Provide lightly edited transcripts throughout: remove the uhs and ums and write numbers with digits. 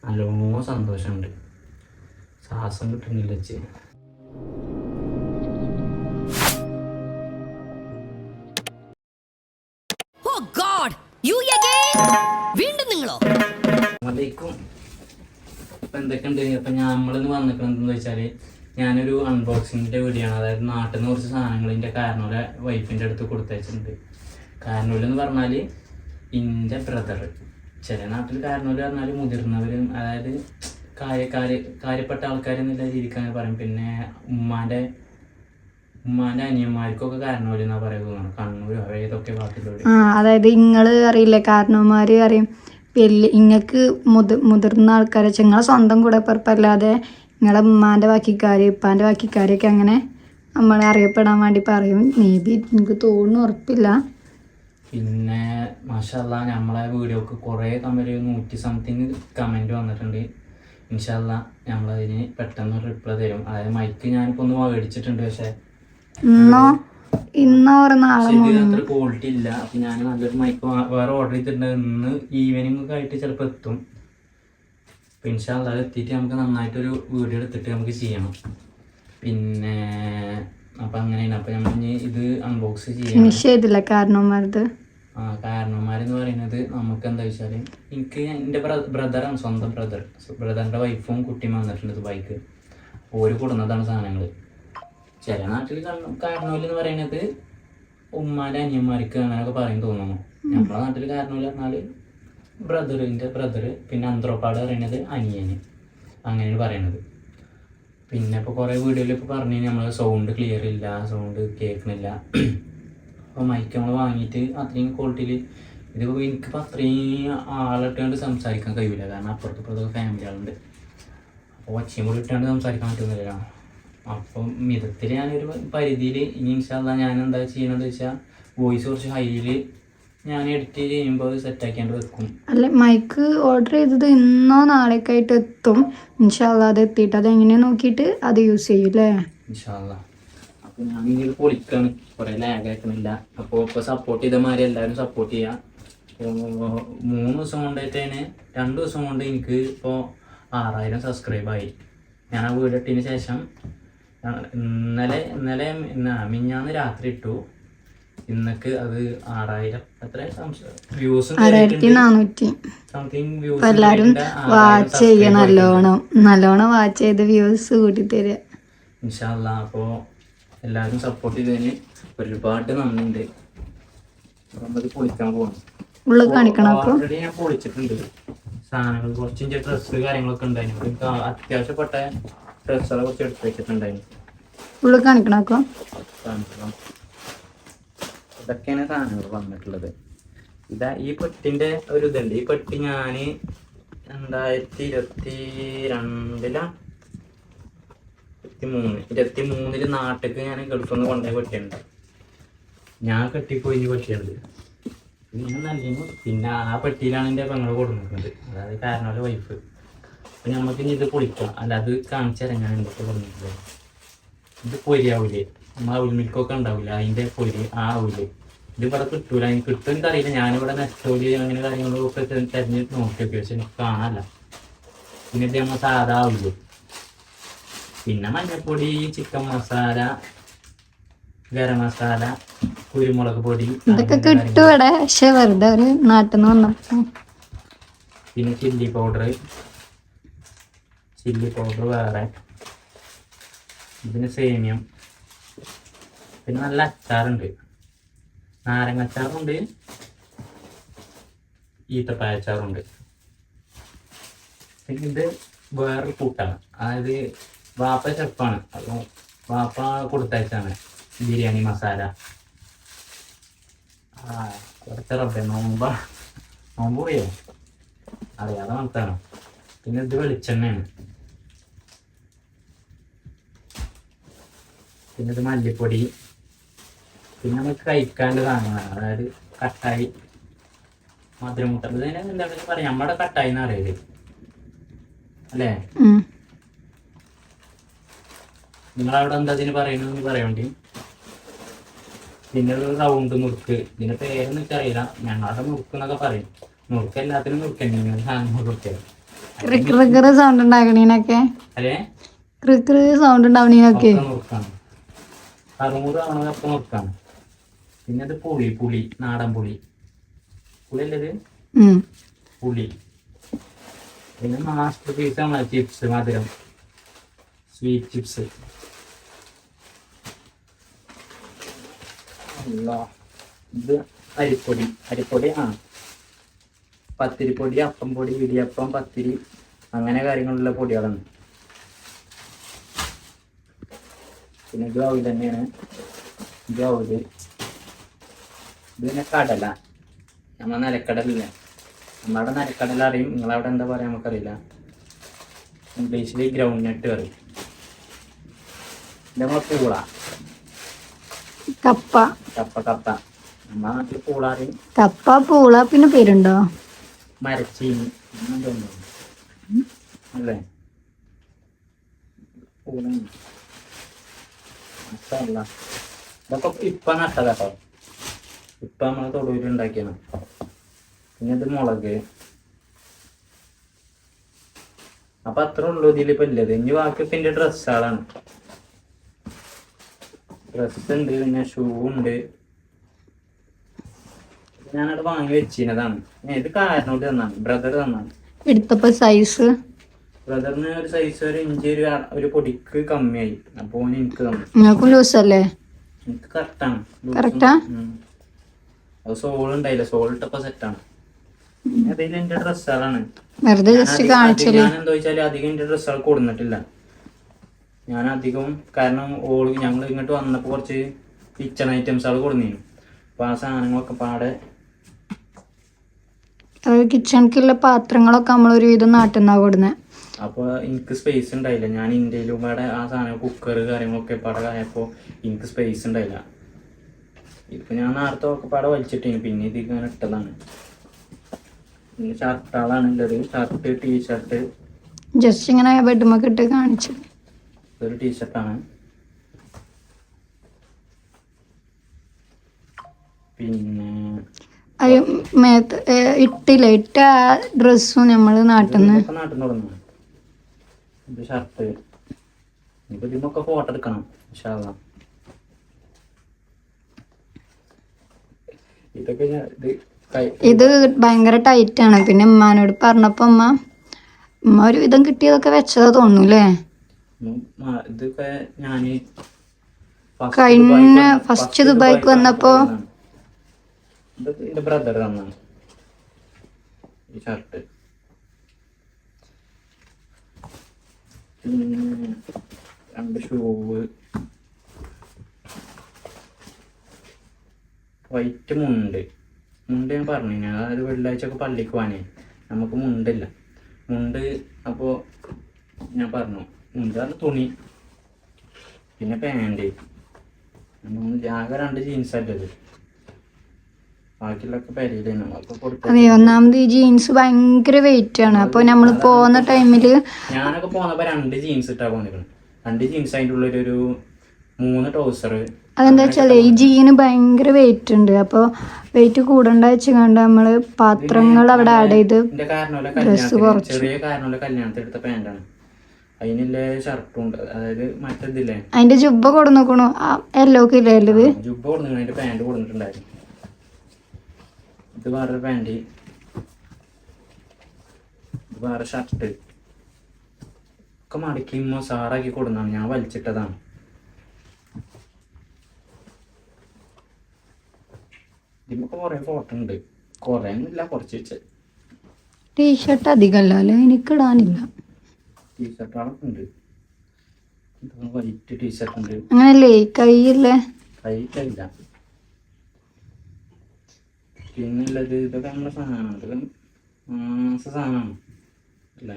നല്ലോ സന്തോഷമുണ്ട്. ശ്വാസം കിട്ടുന്നില്ല വെച്ച്. ഇപ്പം എന്തൊക്കെയുണ്ട്? അപ്പം നമ്മളിന്ന് വന്നിട്ടുണ്ടെന്ന് വെച്ചാൽ ഞാനൊരു അൺബോക്സിങ്ങിൻ്റെ വീഡിയോ ആണ്. അതായത് നാട്ടിൽ നിന്ന് കുറച്ച് സാധനങ്ങൾ എൻ്റെ കാരണവരെ വൈഫിൻ്റെ അടുത്ത് കൊടുത്തയച്ചിട്ടുണ്ട്. കാരണവരെന്ന് പറഞ്ഞാൽ എൻ്റെ ബ്രദർ. ചില നാട്ടിൽ കാരണവർ പറഞ്ഞാൽ മുതിർന്നവരും, അതായത് കാര്യപ്പെട്ട ആൾക്കാരെന്നുള്ള രീതിക്ക് അങ്ങനെ പറയും. പിന്നെ ഉമ്മാൻ്റെ അനിയന്മാർക്കൊക്കെ കാരണവരെന്നാ പറയുക. കണ്ണൂർ ഏതൊക്കെ ഭാഗത്തിലൂടെ. അതായത് ഇങ്ങള് അറിയില്ലേ, കാരണവന്മാര് അറിയും. ഇങ്ങക്ക് മുതിർന്ന ആൾക്കാരെ നിങ്ങളെ സ്വന്തം കൂടെ പിറപ്പല്ലാതെ നിങ്ങളെ ഉമ്മാൻ്റെ ബാക്കിക്കാര് ഉപ്പാൻ്റെ ബാക്കിക്കാരൊക്കെ അങ്ങനെ നമ്മളെ അറിയപ്പെടാൻ വേണ്ടി പറയും. മേ ബി എനിക്ക് തോന്നുന്നു, ഉറപ്പില്ല. പിന്നെ മാഷാല്ലാ നമ്മളെ വീഡിയോക്ക് കുറേ 100-something കമൻറ്റ് വന്നിട്ടുണ്ട്. ഇൻഷാല്ലാ നമ്മളതിന് പെട്ടെന്ന് റിപ്ലൈ തരും. അതായത് മൈക്ക് ഞാനിപ്പോൾ ഒന്ന് മേടിച്ചിട്ടുണ്ട്, പക്ഷേ അത്ര ക്വാളിറ്റി ഇല്ല. അപ്പം ഞാൻ നല്ലൊരു മൈക്ക് വേറെ ഓർഡർ ചെയ്തിട്ടുണ്ട്. ഇന്ന് ഈവനിങ് ഒക്കെ ആയിട്ട് ചിലപ്പോൾ എത്തും. അപ്പം ഇൻഷാല്ലാ അത് എത്തിയിട്ട് നമുക്ക് നന്നായിട്ടൊരു വീഡിയോ എടുത്തിട്ട് നമുക്ക് ചെയ്യണം. പിന്നെ അപ്പം അങ്ങനെയാണ്. അപ്പം നമ്മൾ ഇനി ഇത് അൺബോക്സ് ചെയ്യണം. കാരണവന്മാരെന്ന് പറയുന്നത് നമുക്ക് എന്താ വെച്ചാൽ, എനിക്ക് എൻ്റെ ബ്രദറാണ്, സ്വന്തം ബ്രദറിൻ്റെ വൈഫും കുട്ടിയും വന്നിട്ടുണ്ട് ദുബായിക്ക്. ഓര് കൊടുന്നതാണ് സാധനങ്ങൾ. ചില നാട്ടിൽ കാരണവരെന്ന് പറയുന്നത് ഉമ്മാൻ്റെ അനിയന്മാർക്ക് അങ്ങനെയൊക്കെ പറയും തോന്നുന്നു. നമ്മുടെ നാട്ടിൽ കാരണവര് പറഞ്ഞാൽ എൻ്റെ ബ്രദർ, പിന്നെ അന്ത്രോപ്പാട് പറയുന്നത് അനിയന്, അങ്ങനെയാണ് പറയണത്. പിന്നെ ഇപ്പോൾ കുറേ വീഡിയോയിൽ ഇപ്പോൾ പറഞ്ഞു നമ്മൾ സൗണ്ട് ക്ലിയർ ഇല്ല, സൗണ്ട് കേൾക്കണില്ല. അപ്പോൾ മൈക്ക് നമ്മൾ വാങ്ങിയിട്ട് അത്രയും ക്വാളിറ്റിയിൽ ഇതിപ്പോൾ എനിക്കിപ്പോൾ അത്രയും ആളിട്ടാണ്ട് സംസാരിക്കാൻ കഴിയില്ല. കാരണം അപ്പുറത്തൊക്കെ ഫാമിലികളുണ്ട്. അപ്പോൾ ഒച്ചയും കൂടി ഇട്ടാണ്ട് സംസാരിക്കാൻ പറ്റുന്നില്ല. അപ്പം മിതത്തിൽ ഞാനൊരു പരിധിയിൽ ഇനി ഇൻഷാല്ലാ ഞാൻ എന്താ ചെയ്യണമെന്ന് വെച്ചാൽ വോയിസ് കുറച്ച് ഹൈയിൽ ഞാൻ എഡിറ്റ് ചെയ്യുമ്പോൾ അത് സെറ്റാക്കിയാണ്ട് വെക്കും. അല്ല, മൈക്ക് ഓർഡർ ചെയ്തത് ഇന്നോ നാളേക്കായിട്ട് എത്തും. ഇൻഷാല്ലാ അത് എത്തിയിട്ട് അതെങ്ങനെയാ നോക്കിയിട്ട് അത് യൂസ് ചെയ്യും അല്ലേ? ഇൻഷാല്ലാ. അപ്പോൾ ഞാൻ ഇങ്ങനെ പൊളിക്കാണ്, കുറേ ലാഗ് ആക്കണില്ല. അപ്പോൾ ഇപ്പോൾ സപ്പോർട്ട് ചെയ്ത മാതിരി എല്ലാവരും സപ്പോർട്ട് ചെയ്യാം. ഇപ്പോൾ 3 ദിവസം കൊണ്ടായിട്ടതിന് 2 ദിവസം കൊണ്ട് എനിക്ക് ഇപ്പോൾ 6000 സബ്സ്ക്രൈബായി. ഞാൻ ആ വീഡിയോ ഇട്ടതിന് ശേഷം ഇന്നലെ മിഞ്ഞാന്ന് രാത്രി ഇട്ടു. ഇന്നക്ക് അത് 6000 എത്ര വ്യൂസ്, 6400 സംതിങ് വ്യൂസ്. എല്ലാവരും വാച്ച് ചെയ്യുക, നല്ലോണം വാച്ച് ചെയ്ത് വ്യൂസ് കൂട്ടി തരിക ഇൻഷാല്ലാ. അപ്പോൾ എല്ലാവരും സപ്പോർട്ട് ചെയ്തതിന് ഒരുപാട് നന്ദിയുണ്ട്. നമ്മൾ പൊളിക്കാൻ പോകണം. ഓൾറെഡി ഞാൻ പൊളിച്ചിട്ടുണ്ട് സാധനങ്ങൾ. കുറച്ച് ഡ്രസ്സ് കാര്യങ്ങളൊക്കെ ഉണ്ടായിരുന്നു. എനിക്ക് അത്യാവശ്യപ്പെട്ട ഡ്രസ്സുകളെ കുറച്ച് എടുത്ത് വെച്ചിട്ടുണ്ടായിരുന്നു. ഇതൊക്കെയാണ് സാധനങ്ങൾ വന്നിട്ടുള്ളത്. ഈ പെട്ടിൻ്റെ ഒരു ഇതുണ്ട്. ഈ പെട്ടി ഞാൻ 2023 നാട്ടിലേക്ക് ഞാൻ ഗൾഫിൽ നിന്ന് കൊണ്ടുപോയ പെട്ടിയുണ്ട്. ഞാൻ കെട്ടിപ്പോയി പെട്ടിയുണ്ട്. ഞാൻ നൽകിയിരുന്നു. പിന്നെ ആ പെട്ടിയിലാണ് എൻ്റെ പെങ്ങളെ കൊടുക്കുന്നത്, അതായത് കാരണവരുടെ വൈഫ്. അപ്പം നമുക്ക് ഇനി ഇത് പൊളിക്കാം. അല്ല, അത് കാണിച്ചാൽ ഞാൻ എന്തൊക്കെ കൊടുക്കുന്നത്. ഇത് പൊരിയാവൂലേ, നമ്മൾ ഉൾമിൽക്കൊക്കെ ഉണ്ടാവില്ല, അതിൻ്റെ പൊരി ആവൂലേ. ഇതിവിടെ കിട്ടൂല. എനിക്ക് കിട്ടും എനിക്കറിയില്ല. ഞാനിവിടെ നെസ്റ്റോലി അങ്ങനെ കാര്യങ്ങളൊക്കെ തിരഞ്ഞ് നോക്കി, പക്ഷെ എനിക്ക് കാണാനല്ല. പിന്നെ ഇത് നമ്മൾ സാധാ ആവില്ലേ. പിന്നെ മഞ്ഞൾപ്പൊടി, ചിക്കൻ മസാല, ഗരം മസാല, കുരുമുളക് പൊടി, ഇതൊക്കെ കിട്ടും ഇവിടെ. പക്ഷെ വെറുതെ ഒരു നാട്ടിൽ നിന്ന് വന്നപ്പോ. പിന്നെ ചില്ലി പൗഡർ വേറെ, പിന്നെ സേമിയം, പിന്നെ നല്ല അച്ചാറുണ്ട്. നാരങ്ങ അച്ചാറുണ്ട്, ഈത്തപ്പഴ അച്ചാറുണ്ട്. പിന്നെ ഇത് വേറൊരു കൂട്ടാണ്. അതായത് വാപ്പ ഷെഫാണ്. അപ്പോൾ വാപ്പ കൊടുത്തയച്ചാണ് ബിരിയാണി മസാല. കുറച്ച് റബ്ബേ നോമ്പ് പോയോ അറിയാതെ മനത്താണ്. പിന്നെ ഇത് വെളിച്ചെണ്ണയാണ്. പിന്നെ ഇത് മല്ലിപ്പൊടി. പിന്നെ നമുക്ക് കഴിക്കാൻ്റെ സാധനങ്ങളാണ്. അതായത് കട്ടായി, മധുരമുട്ട. ഇതിനെ എന്താ പറയാ, നമ്മുടെ കട്ടായി എന്ന് അറിയില്ലേ അല്ലേ? നിങ്ങളവിടെ എന്താ ഇതിന് പറയണമെന്ന് പറയണ്ടി. പിന്നെ റൗണ്ട് നുറുക്ക്. ഇതിന്റെ പേരൊന്നും എനിക്കറിയില്ല. ഞങ്ങളുടെ നുറുക്ക് എന്നൊക്കെ പറയും. നുറുക്ക് എല്ലാത്തിനും നുറുക്കന്നെ, സാധനം നുറുക്കുക. ക്രിക്ര സൗണ്ട് ഉണ്ടാക്കണീനൊക്കെ അല്ലേ ക്രിക്ര സൗണ്ട് ഉണ്ടാവണീനൊക്കെ നുറുക്കാണ്. 60 ആവണതൊക്കെ നുറുക്കാണ്. പിന്നെ അത് പുളി നാടൻ പുളി അല്ലത് പുളി. പിന്നെ മാസ്റ്റർ പീസ് നമ്മളെ ചിപ്സ് മധുരം സ്വീറ്റ് ചിപ്സ്. ഇത് അരിപ്പൊടി പത്തിരിപ്പൊടി, അപ്പം പൊടി, ഇടിയപ്പം, പത്തിരി അങ്ങനെ കാര്യങ്ങളുള്ള പൊടികളാണ്. പിന്നെ ഇത് അവല് തന്നെയാണ്. ഇത് അവല്. ഇത് പിന്നെ കടല, നമ്മളെ നിലക്കടലില്ല. നമ്മളവിടെ നിലക്കടല അറിയും, നിങ്ങളവിടെ എന്താ പറയാ നമുക്കറിയില്ല. ഇംഗ്ലീഷിൽ ഗ്രൗണ്ട് നട്ട് പറയും. നമ്മളെ പൂള, കപ്പ നമ്മളെ നാട്ടിൽ പൂള അറിയും. കപ്പ പൂള പിന്നെ പേരുണ്ടോ? മരച്ചീനി അല്ലേ? പൂള ഇതൊക്കെ ഇപ്പൊ നട്ടതാട്ടോ. ഇപ്പൊ നമ്മളെ തൊടുവിൽ ഉണ്ടാക്കിയാണ്. പിന്നെ ഇത് മുളക്. അപ്പൊ അത്ര ഉള്ളൂ ഇതിലിപ്പോ ഇല്ലത്. ഇനി ബാക്കി പിന്നെ ഡ്രസ്സുകളാണ്. ഡ്രസ് ഉണ്ട്, പിന്നെ ഷൂ ഉണ്ട്. ഞാനവിടെ വാങ്ങി വെച്ചിരുന്നതാണ്. ഇത് കാരണോട്ട് തന്നാണ്, ബ്രദർ തന്നാണ്. എടുത്തപ്പോ സൈസ് ബ്രദറിന് ഒരു സൈസ് ഒരു ഇഞ്ചി ഒരു പൊടിക്ക് കമ്മിയായി. അപ്പൊ എനിക്ക് തന്നു. നിങ്ങൾക്കും ലൂസല്ലേ? എനിക്ക് കറക്റ്റാണ്. കറക്റ്റാ? അത് സോൾ ഉണ്ടായില്ല, സോൾ ഇട്ടപ്പോ സെറ്റാണ്. അതിൽ എന്റെ ഡ്രസ്സുകളാണ്. വെറുതെ ജസ്റ്റ് കാണിച്ചല്ലേ. ഞാൻ എന്താ വെച്ചാല് അധികം എന്റെ ഡ്രസ്സുകൾ കൊടുത്തിട്ടില്ല. ഞാൻ അധികം കാരണം ഞങ്ങൾ ഇങ്ങോട്ട് വന്നപ്പോ കുറച്ച് കിച്ചൺ ഐറ്റംസുകൾ കൊടുന്നിരുന്നു. അപ്പൊ ആ സാധനങ്ങളൊക്കെ പാടെ കിച്ചണിക്കുള്ള പാത്രങ്ങളൊക്കെ നമ്മൾ ഒരുവിധം നാട്ടിൽ നിന്നാ കൊടുന്നത്. അപ്പൊ എനിക്ക് സ്പേസ് ഉണ്ടായില്ല. ഞാൻ ഇന്ത്യയിലും പാടെ ആ സാധനം കുക്കർ കാര്യങ്ങളൊക്കെ പാടെ ആയപ്പോ എനിക്ക് സ്പേസ് ഉണ്ടായില്ല. ഇപ്പൊ ഞാൻ നേരത്തെ ഒക്കെ പാടെ വലിച്ചിട്ടേന്. പിന്നെ ഇത് ഇങ്ങനെ ഇട്ടതാണ്. പിന്നെ ഷർട്ടുകളാണ് ഉള്ളത്. Shirt, T shirt. ജസ്റ്റ് ഇങ്ങനെ ബെഡ്മൊക്കെ ഇട്ട് കാണിച്ചു. ഒരു ടീഷർട്ടാണ്. പിന്നെ ഇട്ട ഡ്രസ്സും നമ്മള് നാട്ടിൽ നിന്ന് തുടങ്ങും. ഇത് ഷർട്ട്. ഇപ്പൊ ഇതിമൊക്കെ ഫോട്ടോ എടുക്കണം. ഇതൊക്കെ ഇത് ഭയങ്കര ടൈറ്റാണ്. പിന്നെ ഉമ്മാനോട് പറഞ്ഞപ്പോ ഉമ്മ ഒരു വിധം കിട്ടിയതൊക്കെ വെച്ചതാ തോന്നൂല്ലേ? ഇതൊക്കെ ഞാന് ഫസ്റ്റ് ദുബായിക്ക് വന്നപ്പോ എന്റെ ബ്രദർ തന്നാണ് ഈ ഷർട്ട്. പിന്നെ 2 ഷൂവ്, വൈറ്റ് മുണ്ട് ഞാൻ പറഞ്ഞു. അതായത് വെള്ളിയാഴ്ച ഒക്കെ പള്ളിക്ക് പോകാനേ നമുക്ക് മുണ്ടില്ല. മുണ്ട് അപ്പോ ഞാൻ പറഞ്ഞു മുണ്ട് പറഞ്ഞ തുണി. പിന്നെ പാൻറ്. ആകെ 2 ജീൻസ് അല്ലത്. ബാക്കിയുള്ളൊക്കെ പരിയിലാണ്. അതെ, ഒന്നാമത് ഈ ജീൻസ് ഭയങ്കര വെയിറ്റ് ആണ്. അപ്പൊ നമ്മള് പോകുന്ന ടൈമില് ഞാനൊക്കെ പോന്നപ്പോ 2 ജീൻസ് ഇട്ടാ പോന്നിരിക്കണം. 2 ജീൻസ് അതിൻ്റെ ഉള്ളിലൊരു 3 ട്രൗസർ. അതെന്താ വെച്ചാല് ഈ ജീന് ഭയങ്കര വെയിറ്റ് ഉണ്ട്. അപ്പൊ വെയിറ്റ് കൂടണ്ട വെച്ചുകൊണ്ട് നമ്മള് പാത്രങ്ങൾ അവിടെ ആഡ് ചെയ്ത് ഡ്രസ് കുറച്ചു. ചെറിയ കാരണമുള്ള കല്യാണത്തിന് എടുത്ത പാന്റാണ്. അതിനുള്ള ഷർട്ടും ഉണ്ട്. അതായത് മറ്റേതില്ലേ അതിന്റെ ജുബ്ബ കൊടുക്കണു യെല്ലോ കില്ലത്. ജുബ്ബ കൊടുക്കണം. അതിന്റെ പാന്റ് കൊടുത്തിട്ടുണ്ടായിരുന്നു. ഇത് വേറൊരു പാന്റ്, ഇത് വേറെ ഷർട്ട് ഒക്കെ മടക്കി സാറാക്കി കൊടുന്നാണ്. ഞാൻ വലിച്ചിട്ടതാണ്. ഇതിമൊക്കെ കുറെ ഫോട്ടോ ഉണ്ട്. കുറെ ഒന്നുമില്ല, കുറച്ച് വെച്ച്. ടീഷർട്ട് അധികമല്ല അല്ലേ? എനിക്കിടാനില്ല. ടീഷർട്ടുകളൊക്കെ ഉണ്ട്. വൈറ്റ് ടീഷർട്ട് ഉണ്ട്. അങ്ങനല്ലേ കൈയില്ലേ? കൈയില്ല. പിന്നുള്ളത് ഇതൊക്കെ നമ്മുടെ സാധനമാണ്. ഇതൊക്കെ സാധനമാണ് അല്ലേ?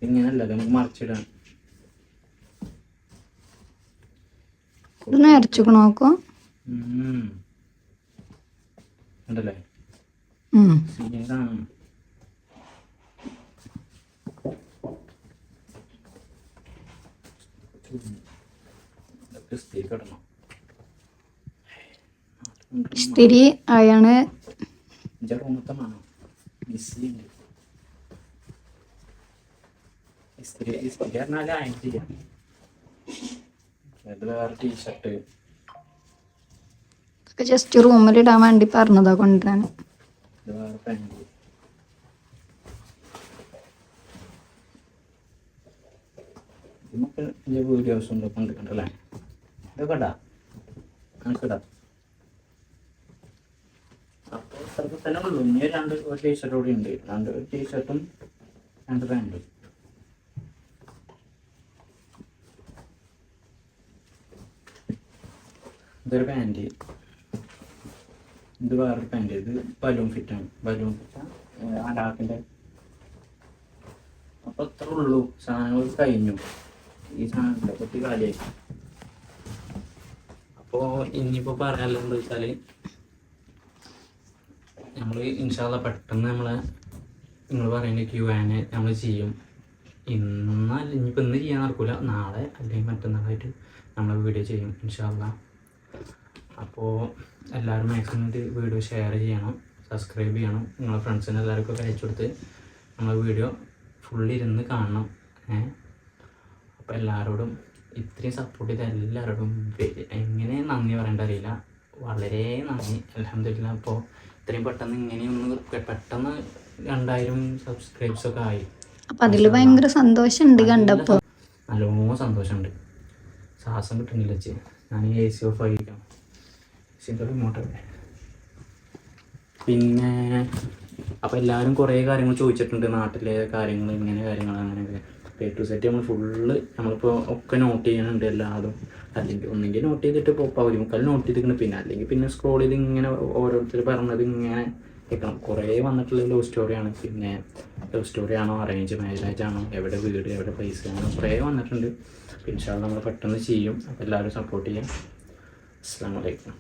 ഇങ്ങനല്ല, നമുക്ക് മറിച്ചിടാൻ. ഇത് നേർച്ചക്ക് നോക്കോ ഉണ്ടല്ലേ? ഇതാണ് ഇസ്തിരി ആയാണ്. റൂമത്തമാണോ? ഇസ്തിരി പറഞ്ഞാൽ ആയിട്ടില്ല. ഇത് വേറെ ടീഷർട്ട്. ഇതൊക്കെ ജസ്റ്റ് റൂമിലിടാൻ വേണ്ടി പറഞ്ഞതാ കൊണ്ടുവരാൻ. ഇത് വേറെ പാൻറ്. നമുക്ക് വീഡിയോസ് ഉണ്ട് കണ്ടിട്ടുണ്ടല്ലേ. ഇതൊക്കെ ഇടാം, നമുക്കിടാം. അപ്പോൾ ഇത്രയൊക്കെ തന്നെ ഉള്ളൂ. ഇനി ഒരു ടീഷർട്ട് കൂടി ഉണ്ട്. ഒരു ടീഷർട്ടും 2 പാൻറ്റും. ഇതൊരു പാൻറ്, ഇത് വേറൊരു പാൻറ്. ഇത് ബലൂൺ ഫിറ്റാണ്. ബലൂൺ ഫിറ്റാണ് അലാക്കിൻ്റെ. അപ്പോൾ അത്രേ ഉള്ളൂ. സാധനങ്ങൾ കഴിഞ്ഞു. ഈ സാധനത്തിൻ്റെ പറ്റി കാലിയായി. അപ്പോൾ ഇനിയിപ്പോൾ പറയാനുള്ളത് വെച്ചാൽ നമ്മൾ ഇൻഷാല്ല പെട്ടെന്ന് നിങ്ങൾ പറയുന്ന Q&A നമ്മൾ ചെയ്യും. ഇനിയിപ്പോൾ ഇന്ന് ചെയ്യാൻ നടക്കില്ല, നാളെ അല്ലെങ്കിൽ മറ്റന്നാളായിട്ട് നമ്മൾ വീഡിയോ ചെയ്യും ഇൻഷാല്ല. അപ്പോൾ എല്ലാവരും മാക്സിമം ഇത് വീഡിയോ ഷെയർ ചെയ്യണം, സബ്സ്ക്രൈബ് ചെയ്യണം. നിങ്ങളുടെ ഫ്രണ്ട്സിന് എല്ലാവർക്കും അയച്ചു കൊടുത്ത് നമ്മളെ വീഡിയോ ഫുള്ളിരുന്ന് കാണണം. അപ്പോൾ എല്ലാവരോടും ഇത്രയും സപ്പോർട്ട് ചെയ്ത എല്ലാവരോടും എങ്ങനെ നന്ദി പറയേണ്ട അറിയില്ല. വളരെ നന്ദി, അൽഹംദുലില്ലാ. അപ്പോൾ ഇത്രയും പെട്ടെന്ന് ഇങ്ങനെയൊന്ന് പെട്ടെന്ന് 2000 സബ്സ്ക്രൈബ്സൊക്കെ ആയി. അപ്പം അതിൽ ഭയങ്കര സന്തോഷമുണ്ട് കണ്ടപ്പോൾ. നല്ലോണം സന്തോഷമുണ്ട്. ശ്വാസം കിട്ടുന്നില്ല വെച്ച് ഞാൻ AC ഓഫ് ആയിരിക്കാം. റിമോട്ടല്ലേ. പിന്നെ അപ്പോൾ എല്ലാവരും കുറേ കാര്യങ്ങൾ ചോദിച്ചിട്ടുണ്ട്, നാട്ടിലെ കാര്യങ്ങൾ, ഇങ്ങനെ കാര്യങ്ങൾ, അങ്ങനെയൊക്കെ. A to Z നമ്മളിപ്പോൾ ഒക്കെ നോട്ട് ചെയ്യാനുണ്ട് എല്ലാതും. അല്ലെങ്കിൽ ഒന്നെങ്കിൽ നോട്ട് ചെയ്തിട്ട് ഇപ്പോൾ പകുതി മുക്കാൽ നോട്ട് ചെയ്തിരിക്കണം. പിന്നെ സ്ക്രോൾ ചെയ്ത് ഇങ്ങനെ ഓരോരുത്തർ പറഞ്ഞത് ഇങ്ങനെ കേൾക്കണം. കുറേ വന്നിട്ടുള്ള ലവ് സ്റ്റോറിയാണ്. പിന്നെ ലവ് സ്റ്റോറി ആണോ, അറേഞ്ച് മാരേജ് ആണോ, എവിടെ വീട്, എവിടെ പൈസ ആണോ, കുറേ വന്നിട്ടുണ്ട്. ഇൻഷാ അല്ലാഹ് നമ്മൾ പെട്ടെന്ന് ചെയ്യും. അപ്പോൾ എല്ലാവരും സപ്പോർട്ട് ചെയ്യാം. അസ്സലാമു അലൈക്കും.